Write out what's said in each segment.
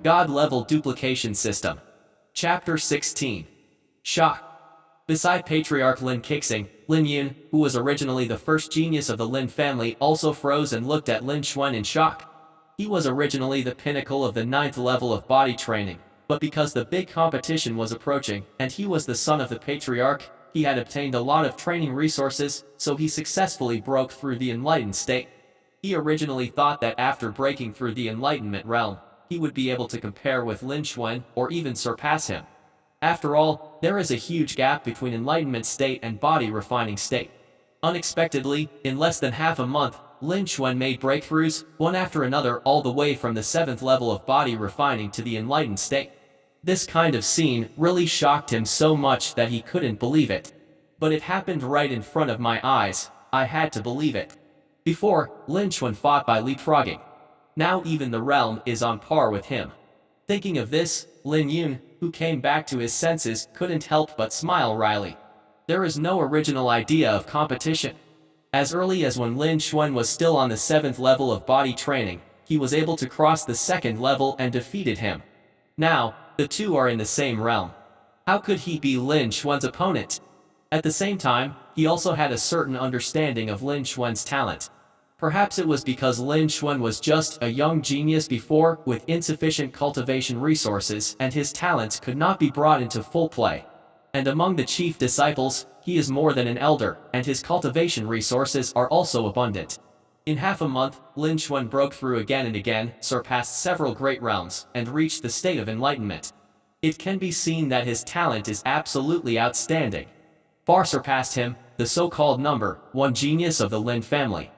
God-level duplication system. Chapter 16. Shock. Beside Patriarch Lin Kixing, Lin Yun, who was originally the first genius of the Lin family, also froze and looked at Lin Xuan in shock. He was originally the pinnacle of the 9th level of body training, but because the big competition was approaching, and he was the son of the Patriarch, he had obtained a lot of training resources, so he successfully broke through the enlightened state. He originally thought that after breaking through the enlightenment realm, he would be able to compare with Lin Xuan or even surpass him. After all, there is a huge gap between enlightenment state and body refining state. Unexpectedly, in less than half a month, Lin Xuan made breakthroughs, one after another, all the way from the 7th level of body refining to the enlightened state. This kind of scene really shocked him so much that he couldn't believe it. But it happened right in front of my eyes. I had to believe it. Before, Lin Xuan fought by leapfrogging. Now even the realm is on par with him. Thinking of this, Lin Yun, who came back to his senses, couldn't help but smile wryly. There is no original idea of competition. As early as when Lin Xuan was still on the 7th level of body training, he was able to cross the 2nd level and defeated him. Now, the two are in the same realm. How could he be Lin Xuan's opponent? At the same time, he also had a certain understanding of Lin Xuan's talent. Perhaps it was because Lin Xuan was just a young genius before, with insufficient cultivation resources, and his talents could not be brought into full play. And among the chief disciples, he is more than an elder, and his cultivation resources are also abundant. In half a month, Lin Xuan broke through again and again, surpassed several great realms, and reached the state of enlightenment. It can be seen that his talent is absolutely outstanding. Far surpassed him, the so-called number 1 genius of the Lin family.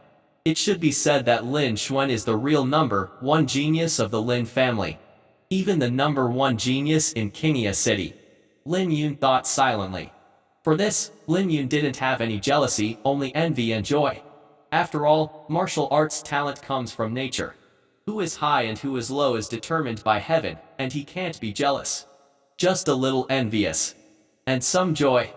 It should be said that Lin Xuan is the real number 1 genius of the Lin family. Even the number 1 genius in Qingya City. Lin Yun thought silently. For this, Lin Yun didn't have any jealousy, only envy and joy. After all, martial arts talent comes from nature. Who is high and who is low is determined by heaven, and he can't be jealous. Just a little envious. And some joy.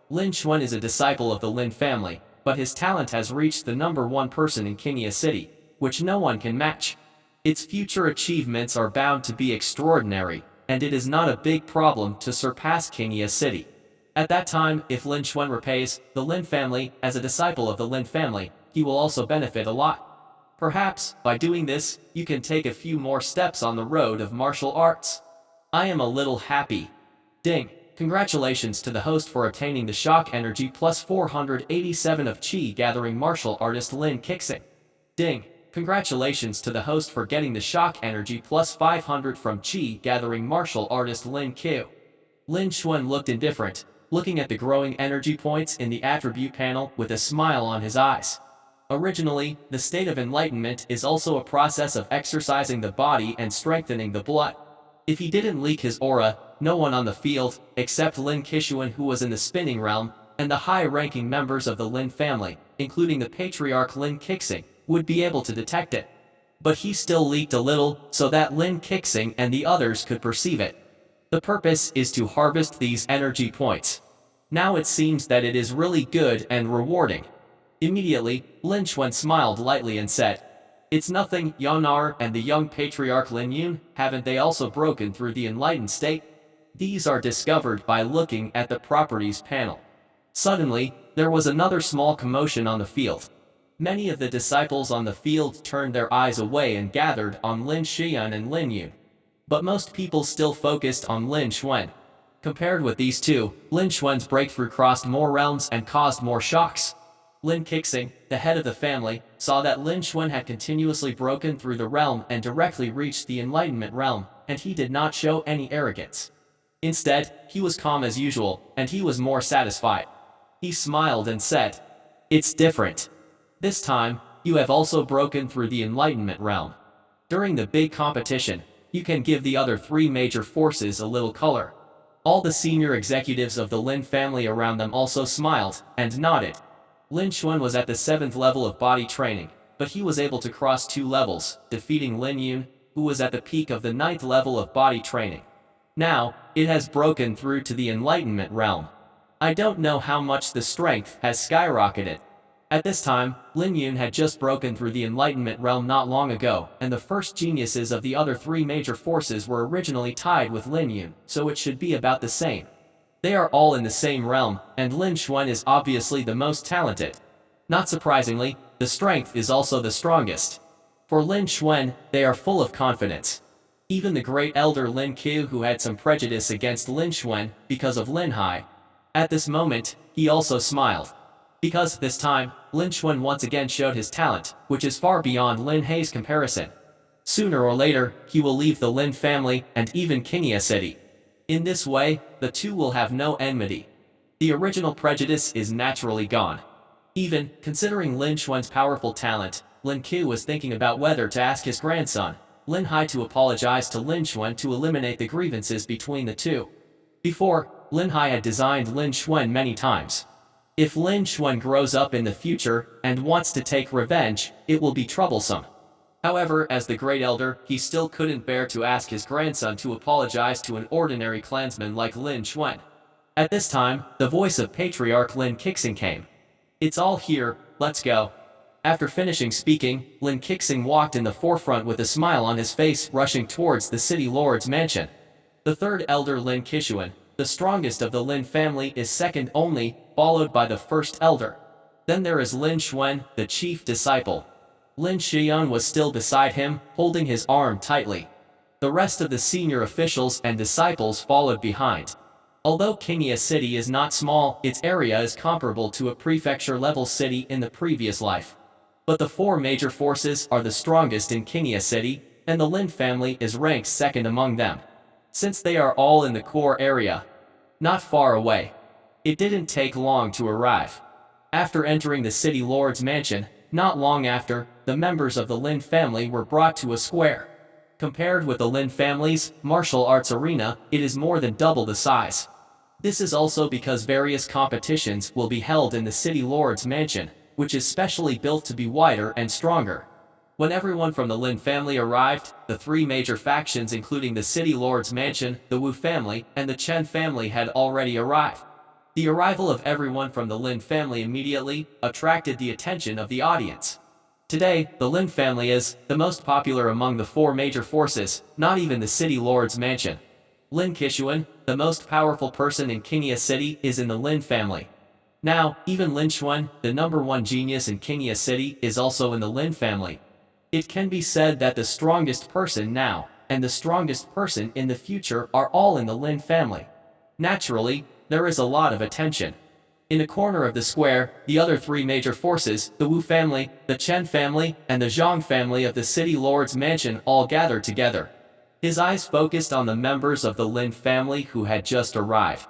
Lin Xuan is a disciple of the Lin family, but his talent has reached the number 1 person in Qingya City, which no one can match. Its future achievements are bound to be extraordinary, and it is not a big problem to surpass Qingya City. At that time, if Lin Xuan repays the Lin family as a disciple of the Lin family, he will also benefit a lot. Perhaps, by doing this, you can take a few more steps on the road of martial arts. I am a little happy. Ding! Congratulations to the host for obtaining the shock energy plus 487 of Qi gathering martial artist Lin Kixing. Ding! Congratulations to the host for getting the shock energy plus 500 from Qi gathering martial artist Lin Q. Lin Xuan looked indifferent, looking at the growing energy points in the attribute panel with a smile on his eyes. Originally, the state of enlightenment is also a process of exercising the body and strengthening the blood. If he didn't leak his aura, no one on the field, except Lin Qishuan who was in the spinning realm, and the high-ranking members of the Lin family, including the patriarch Lin Kixing, would be able to detect it. But he still leaked a little, so that Lin Kixing and the others could perceive it. The purpose is to harvest these energy points. Now it seems that it is really good and rewarding. Immediately, Lin Xuan smiled lightly and said, "It's nothing, Yanar and the young patriarch Lin Yun, haven't they also broken through the enlightened state? These are discovered by looking at the properties panel." Suddenly, there was another small commotion on the field. Many of the disciples on the field turned their eyes away and gathered on Lin Xian and Lin Yun. But most people still focused on Lin Xuan. Compared with these two, Lin Xuan's breakthrough crossed more realms and caused more shocks. Lin Kixing, the head of the family, saw that Lin Xuan had continuously broken through the realm and directly reached the enlightenment realm, and he did not show any arrogance. Instead, he was calm as usual, and he was more satisfied. He smiled and said, "It's different. This time, you have also broken through the enlightenment realm. During the big competition, you can give the other 3 major forces a little color." All the senior executives of the Lin family around them also smiled and nodded. Lin Xuan was at the 7th level of body training, but he was able to cross 2 levels, defeating Lin Yun, who was at the peak of the 9th level of body training. Now, it has broken through to the enlightenment realm. I don't know how much the strength has skyrocketed. At this time, Lin Yun had just broken through the Enlightenment realm not long ago, and the first geniuses of the other three major forces were originally tied with Lin Yun, so it should be about the same. They are all in the same realm, and Lin Xuan is obviously the most talented. Not surprisingly, the strength is also the strongest. For Lin Xuan, they are full of confidence. Even the great elder Lin Qiu, who had some prejudice against Lin Xuan because of Lin Hai. At this moment, he also smiled. Because, this time, Lin Xuan once again showed his talent, which is far beyond Lin Hei's comparison. Sooner or later, he will leave the Lin family and even Qingya City. In this way, the two will have no enmity. The original prejudice is naturally gone. Even, considering Lin Xuan's powerful talent, Lin Qiu was thinking about whether to ask his grandson, Lin Hai, to apologize to Lin Xuan to eliminate the grievances between the two. Before, Lin Hai had designed Lin Xuan many times. If Lin Xuan grows up in the future and wants to take revenge, it will be troublesome. However, as the great elder, he still couldn't bear to ask his grandson to apologize to an ordinary clansman like Lin Xuan. At this time, the voice of Patriarch Lin Kixing came. It's all here, let's go. After finishing speaking, Lin Kixing walked in the forefront with a smile on his face, rushing towards the city lord's mansion. The third elder Lin Qishuan, the strongest of the Lin family, is second only, followed by the first elder. Then there is Lin Xuan, the chief disciple. Lin Shiyun was still beside him, holding his arm tightly. The rest of the senior officials and disciples followed behind. Although Qingya City is not small, its area is comparable to a prefecture-level city in the previous life. But the four major forces are the strongest in Qingya City, and the Lin family is ranked second among them. Since they are all in the core area, not far away. It didn't take long to arrive. After entering the city lord's mansion, not long after, the members of the Lin family were brought to a square. Compared with the Lin family's martial arts arena, it is more than double the size. This is also because various competitions will be held in the city lord's mansion, which is specially built to be wider and stronger. When everyone from the Lin family arrived, the three major factions including the city lord's mansion, the Wu family, and the Chen family had already arrived. The arrival of everyone from the Lin family immediately attracted the attention of the audience. Today, the Lin family is the most popular among the four major forces, not even the city lord's mansion. Lin Qishuan, the most powerful person in Qingya City, is in the Lin family. Now, even Lin Xuan, the #1 genius in Qingya City, is also in the Lin family. It can be said that the strongest person now, and the strongest person in the future are all in the Lin family. Naturally, there is a lot of attention. In a corner of the square, the other three major forces, the Wu family, the Chen family, and the Zhang family of the city lord's mansion, all gathered together. His eyes focused on the members of the Lin family who had just arrived.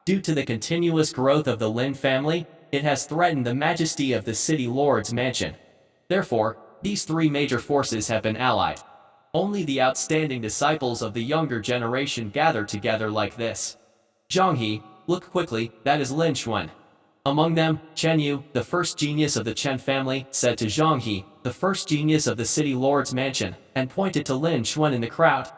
Due to the continuous growth of the Lin family, it has threatened the majesty of the city lord's mansion. Therefore, these three major forces have been allied. Only the outstanding disciples of the younger generation gather together like this. Zhang He, look quickly, that is Lin Xuan. Among them, Chen Yu, the first genius of the Chen family, said to Zhang He, the first genius of the city lord's mansion, and pointed to Lin Xuan in the crowd.